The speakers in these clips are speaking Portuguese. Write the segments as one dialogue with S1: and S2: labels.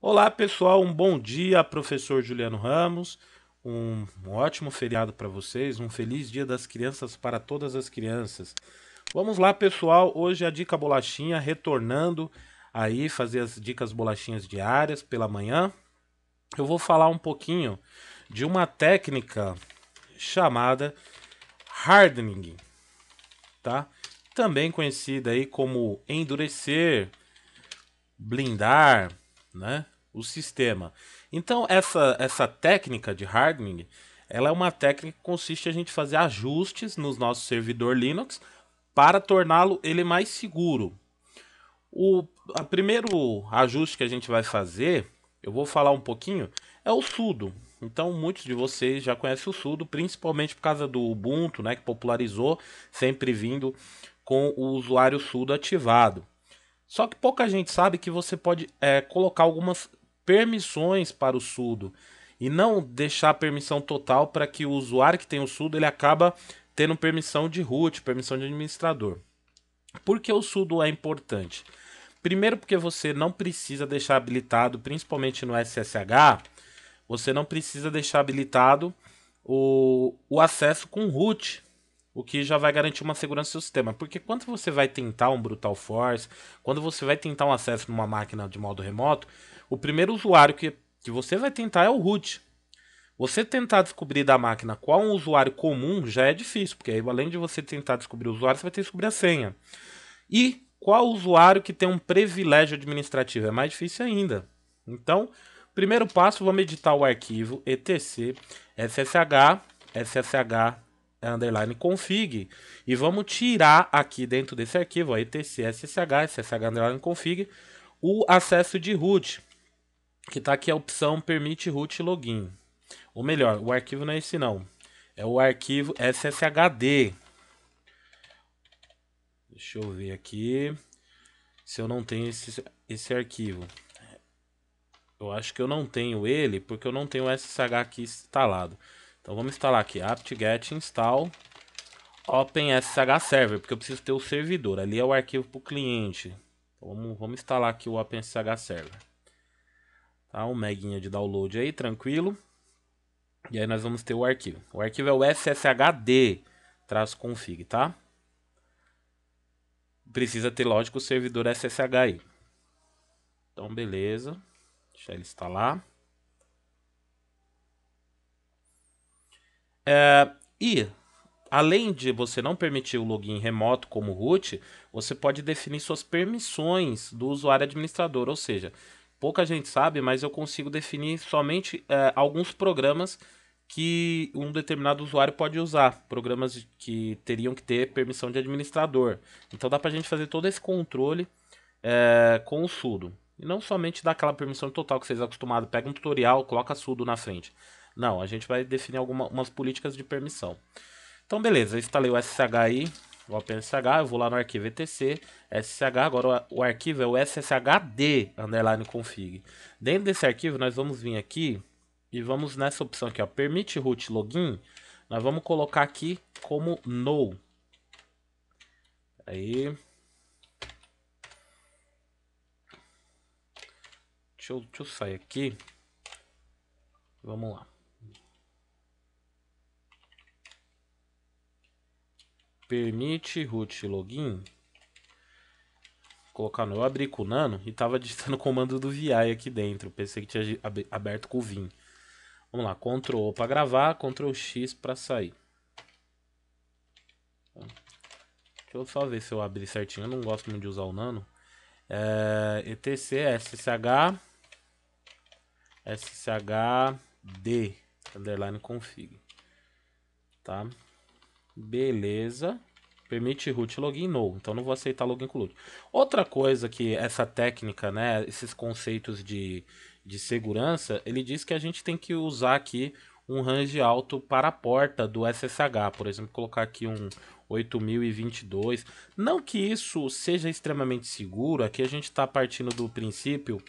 S1: Olá pessoal, um bom dia, professor Juliano Ramos. Um ótimo feriado para vocês, um feliz Dia das Crianças para todas as crianças. Vamos lá pessoal, hoje a dica bolachinha, retornando aí fazer as dicas bolachinhas diárias pela manhã. Eu vou falar um pouquinho de uma técnica chamada hardening, tá? Também conhecida aí como endurecer, blindar, né, o sistema. Então essa técnica de hardening, ela é uma técnica que consiste em a gente fazer ajustes no nosso servidor Linux para torná-lo ele mais seguro. O primeiro ajuste que a gente vai fazer, eu vou falar um pouquinho, é o sudo. Então muitos de vocês já conhecem o sudo, principalmente por causa do Ubuntu, né, que popularizou, sempre vindo com o usuário sudo ativado. Só que pouca gente sabe que você pode colocar algumas permissões para o sudo e não deixar a permissão total para que o usuário que tem o sudo ele acaba tendo permissão de root, permissão de administrador. Por que o sudo é importante? Primeiro porque você não precisa deixar habilitado, principalmente no SSH, você não precisa deixar habilitado o acesso com root, o que já vai garantir uma segurança do sistema. Porque quando você vai tentar um Brutal Force, quando você vai tentar um acesso numa máquina de modo remoto, o primeiro usuário que você vai tentar é o root. Você tentar descobrir da máquina qual um usuário comum já é difícil, porque aí, além de você tentar descobrir o usuário, você vai ter que descobrir a senha. E qual usuário que tem um privilégio administrativo? É mais difícil ainda. Então, primeiro passo, vamos editar o arquivo etc ssh underline config e vamos tirar aqui dentro desse arquivo, ó, etc ssh underline config, o acesso de root, que está aqui a opção permite root login. Ou melhor, o arquivo não é esse não, é o arquivo sshd. Deixa eu ver aqui se eu não tenho esse arquivo. Eu acho que eu não tenho ele porque eu não tenho o SSH aqui instalado. Então vamos instalar aqui apt-get install OpenSSH Server, porque eu preciso ter o servidor. Ali é o arquivo para o cliente. Então, vamos instalar aqui o OpenSSH Server. Tá, um meguinha de download aí, tranquilo. E aí nós vamos ter o arquivo. O arquivo é o sshd-config, tá? Precisa ter, lógico, o servidor SSH aí. Então, beleza. Deixa ele instalar. E além de você não permitir o login remoto como root, você pode definir suas permissões do usuário administrador. Ou seja, pouca gente sabe, mas eu consigo definir somente alguns programas que um determinado usuário pode usar. Programas que teriam que ter permissão de administrador. Então dá pra gente fazer todo esse controle com o sudo. E não somente dar aquela permissão total que vocês estão acostumados. Pega um tutorial, coloca sudo na frente. Não, a gente vai definir algumas políticas de permissão. Então, beleza, eu instalei o SSH aí, o OpenSSH, eu vou lá no arquivo etc, SSH, agora o arquivo é o sshd underline config. Dentro desse arquivo, nós vamos vir aqui e vamos nessa opção aqui, ó, permite root login, nós vamos colocar aqui como no. Aí, deixa eu sair aqui, vamos lá. Permite root login. Colocar no. Eu abri com o Nano e tava digitando o comando do VI aqui dentro. Pensei que tinha aberto com o Vim. Vamos lá, Ctrl O para gravar, Ctrl X para sair. Deixa eu só ver se eu abri certinho. Eu não gosto muito de usar o Nano. etc sshd underline config. Tá? Beleza. Permite root login no. Então não vou aceitar login com root. Outra coisa que essa técnica, né, esses conceitos de segurança, ele diz que a gente tem que usar aqui um range alto para a porta do SSH. Por exemplo, colocar aqui um 8022. Não que isso seja extremamente seguro. Aqui a gente está partindo do princípio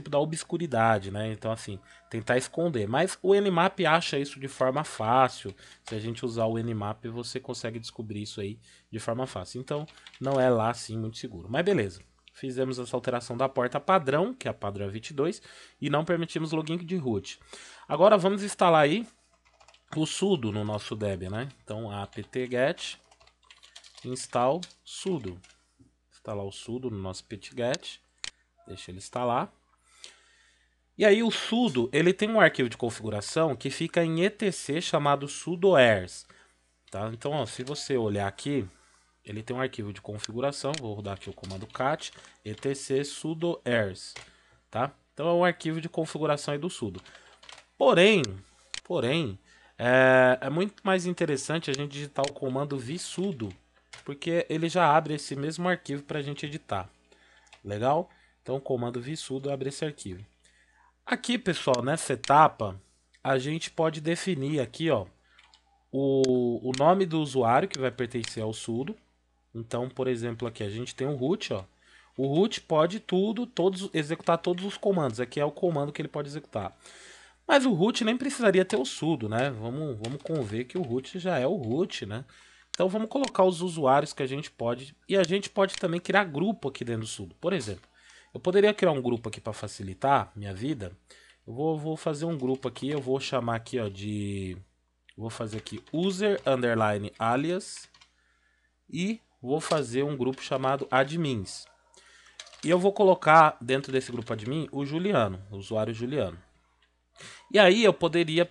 S1: da obscuridade, né? Então, assim, tentar esconder. Mas o Nmap acha isso de forma fácil. Se a gente usar o Nmap, você consegue descobrir isso aí de forma fácil. Então, não é lá, assim, muito seguro. Mas beleza. fizemos essa alteração da porta padrão, que é a padrão 22, e não permitimos login de root. Agora vamos instalar aí o sudo no nosso Debian, né? Então apt-get install sudo. Instalar o sudo no nosso apt-get, deixa ele instalar. E aí o sudo, ele tem um arquivo de configuração que fica em etc chamado sudoers, tá? Então, ó, se você olhar aqui, ele tem um arquivo de configuração, vou rodar aqui o comando cat etc sudoers, tá? Então é um arquivo de configuração aí do sudo. Porém, é muito mais interessante a gente digitar o comando vsudo, porque ele já abre esse mesmo arquivo para a gente editar. Legal? Então o comando vsudo abre esse arquivo. Aqui, pessoal, nessa etapa, a gente pode definir aqui, ó, o nome do usuário que vai pertencer ao sudo. Então, por exemplo, aqui a gente tem o root, ó. O root pode executar todos os comandos. Aqui é o comando que ele pode executar. Mas o root nem precisaria ter o sudo, né? Vamos conver que o root já é o root, né? Então vamos colocar os usuários que a gente pode. E a gente pode também criar grupo aqui dentro do sudo. Por exemplo, eu poderia criar um grupo aqui para facilitar minha vida. Eu vou fazer um grupo aqui, eu vou chamar aqui, ó, de... Vou fazer aqui user underline alias e vou fazer um grupo chamado admins. E eu vou colocar dentro desse grupo admin o Juliano, o usuário Juliano. E aí eu poderia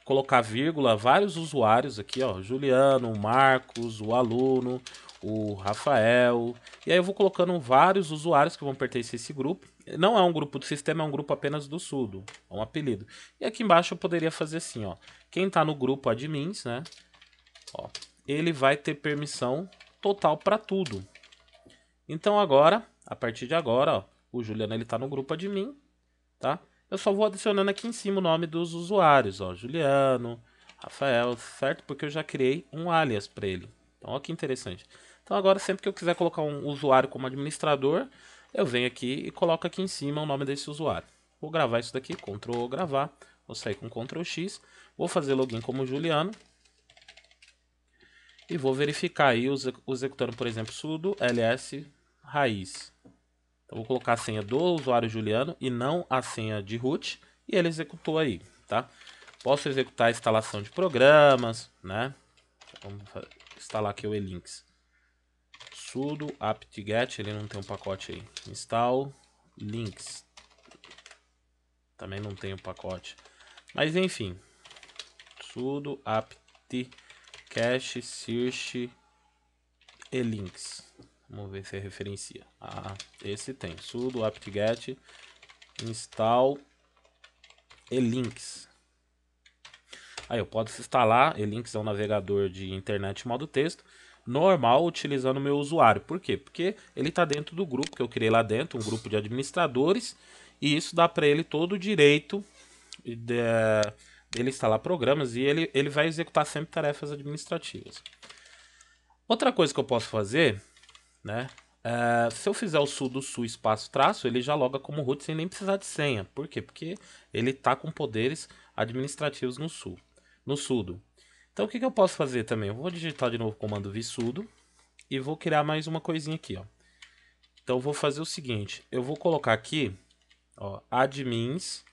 S1: colocar vírgula, vários usuários aqui, ó, Juliano, o Marcos, o aluno, o Rafael. E aí eu vou colocando vários usuários que vão pertencer a esse grupo. Não é um grupo do sistema, é um grupo apenas do sudo, é um apelido. E aqui embaixo eu poderia fazer assim, ó, quem está no grupo admins, né, ó, ele vai ter permissão total para tudo. Então agora, a partir de agora, ó, o Juliano ele está no grupo admin, tá? Eu só vou adicionando aqui em cima o nome dos usuários, ó, Juliano, Rafael, certo? Porque eu já criei um alias para ele. Então, olha que interessante. Então, agora, sempre que eu quiser colocar um usuário como administrador, eu venho aqui e coloco aqui em cima o nome desse usuário. Vou gravar isso daqui, Ctrl gravar, vou sair com Ctrl X, vou fazer login como Juliano e vou verificar aí, executando, por exemplo, sudo ls raiz. Eu vou colocar a senha do usuário Juliano e não a senha de root. E ele executou aí, tá? Posso executar a instalação de programas, né? Vamos instalar aqui o elinks. Sudo apt-get, ele não tem um pacote aí. Install links. Também não tem um pacote. Mas enfim. Sudo apt-cache search elinks. Vamos ver se referencia. Ah, esse tem. Sudo apt-get install elinks. Aí eu posso instalar. Elinks é um navegador de internet modo texto normal utilizando o meu usuário. Por quê? Porque ele está dentro do grupo que eu criei lá dentro, um grupo de administradores, e isso dá para ele todo o direito dele instalar programas e ele vai executar sempre tarefas administrativas. Outra coisa que eu posso fazer, né? Se eu fizer o sudo su espaço traço, ele já loga como root sem nem precisar de senha. Por quê? Porque ele está com poderes administrativos no sudo. Então o que eu posso fazer também? Eu vou digitar de novo o comando vsudo e vou criar mais uma coisinha aqui, ó. Então eu vou fazer o seguinte, eu vou colocar aqui, ó, admins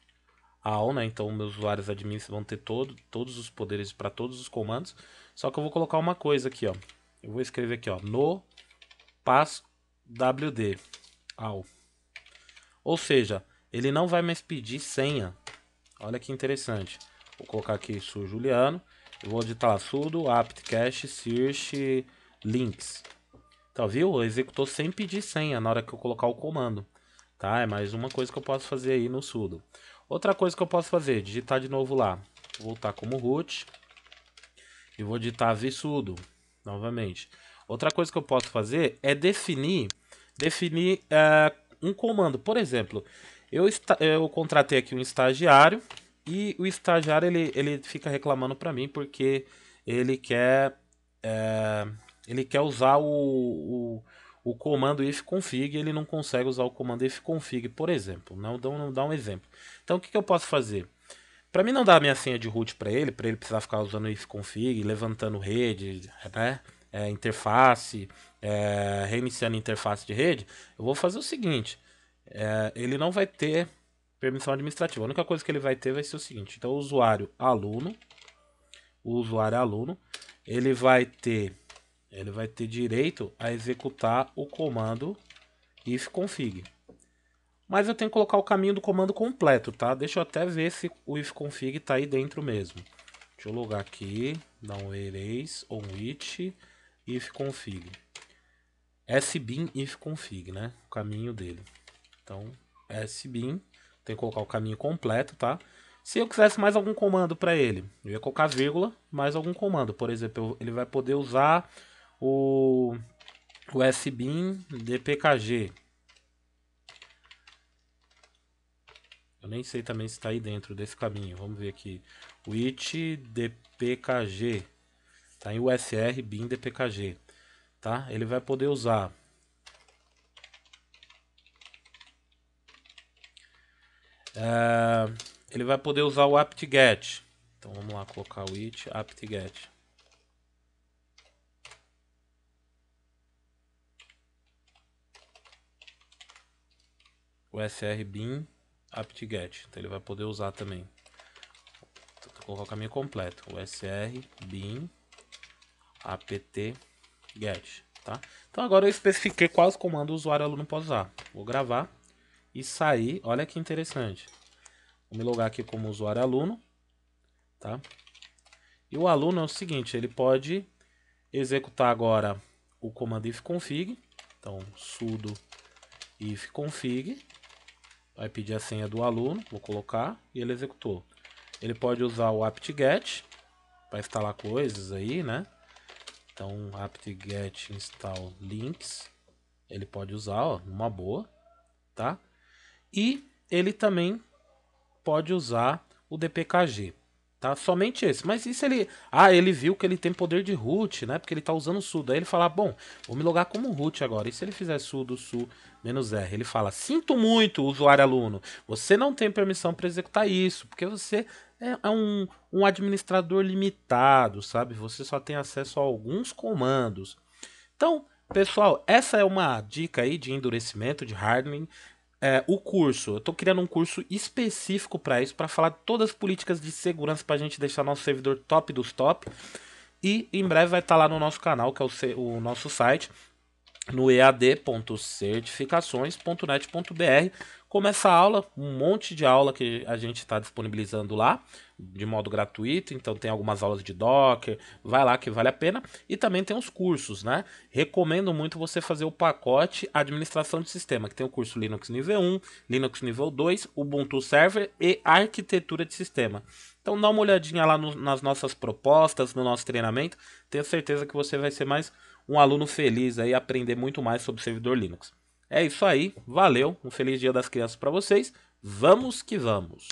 S1: all, né? Então meus usuários admins vão ter todos os poderes para todos os comandos. Só que eu vou colocar uma coisa aqui, ó. Eu vou escrever aqui, ó, no passwd all. Ou seja, ele não vai mais pedir senha. Olha que interessante. Vou colocar aqui sou Juliano. Eu vou digitar lá sudo apt-cache search links. Então, viu? Executou sem pedir senha na hora que eu colocar o comando. Tá? É mais uma coisa que eu posso fazer aí no sudo. Outra coisa que eu posso fazer, digitar de novo lá. Vou voltar como root. E vou digitar vsudo novamente. Outra coisa que eu posso fazer é definir um comando. Por exemplo, eu contratei aqui um estagiário e o estagiário ele fica reclamando para mim porque ele quer usar o comando ifconfig e ele não consegue usar o comando ifconfig, por exemplo. Não dá um exemplo. Então o que eu posso fazer? Para mim não dar a minha senha de root para ele precisar ficar usando ifconfig, levantando rede, né? interface, reiniciando a interface de rede, eu vou fazer o seguinte, ele não vai ter permissão administrativa. A única coisa que ele vai ter vai ser o seguinte, então o usuário aluno, ele vai ter direito a executar o comando ifconfig. Mas eu tenho que colocar o caminho do comando completo, tá? Deixa eu até ver se o ifconfig tá aí dentro mesmo. Deixa eu logar aqui, dar um erase on it ifconfig. sbin ifconfig, né? O caminho dele. Então, sbin, tem que colocar o caminho completo, tá? Se eu quisesse mais algum comando para ele, eu ia colocar vírgula, mais algum comando. Por exemplo, ele vai poder usar o sbin dpkg. Eu nem sei também se está aí dentro desse caminho. Vamos ver aqui. O it dpkg. Está em usr bin dpkg. Tá? Ele vai poder usar o apt-get. Então vamos lá colocar o it apt-get. O usr bin apt-get. Então ele vai poder usar também. Então, vou colocar o caminho completo. O usr bin apt-get. Tá? Então agora eu especifiquei quais comandos o usuário aluno pode usar. Vou gravar e sair. Olha que interessante. Vou me logar aqui como usuário aluno. Tá? E o aluno é o seguinte, ele pode executar agora o comando ifconfig. Então sudo ifconfig. Vai pedir a senha do aluno, vou colocar, e ele executou. Ele pode usar o apt-get para instalar coisas aí, né? Então, apt-get install links, ele pode usar, ó, numa boa, tá? E ele também pode usar o dpkg, tá? Somente esse. Mas e se ele... ele viu que ele tem poder de root, né? Porque ele tá usando sudo. Aí ele fala, bom, vou me logar como root agora. E se ele fizer sudo su -r? Ele fala, sinto muito, usuário aluno, você não tem permissão para executar isso, porque você é um administrador limitado, sabe? Você só tem acesso a alguns comandos. Então, pessoal, essa é uma dica aí de endurecimento, de hardening. O curso, eu estou criando um curso específico para isso, para falar de todas as políticas de segurança para a gente deixar nosso servidor top dos top. E em breve vai estar lá no nosso canal, que é o nosso site, no ead.certificações.net.br. Começa a aula, um monte de aula que a gente está disponibilizando lá, de modo gratuito. Então tem algumas aulas de Docker, vai lá que vale a pena. E também tem os cursos, né? Recomendo muito você fazer o pacote Administração de Sistema, que tem o curso Linux nível 1, Linux nível 2, Ubuntu Server e Arquitetura de Sistema. Então dá uma olhadinha lá nas nossas propostas, no nosso treinamento. Tenho certeza que você vai ser mais um aluno feliz aí, aprender muito mais sobre o servidor Linux. É isso aí, valeu, um feliz Dia das Crianças para vocês, vamos que vamos!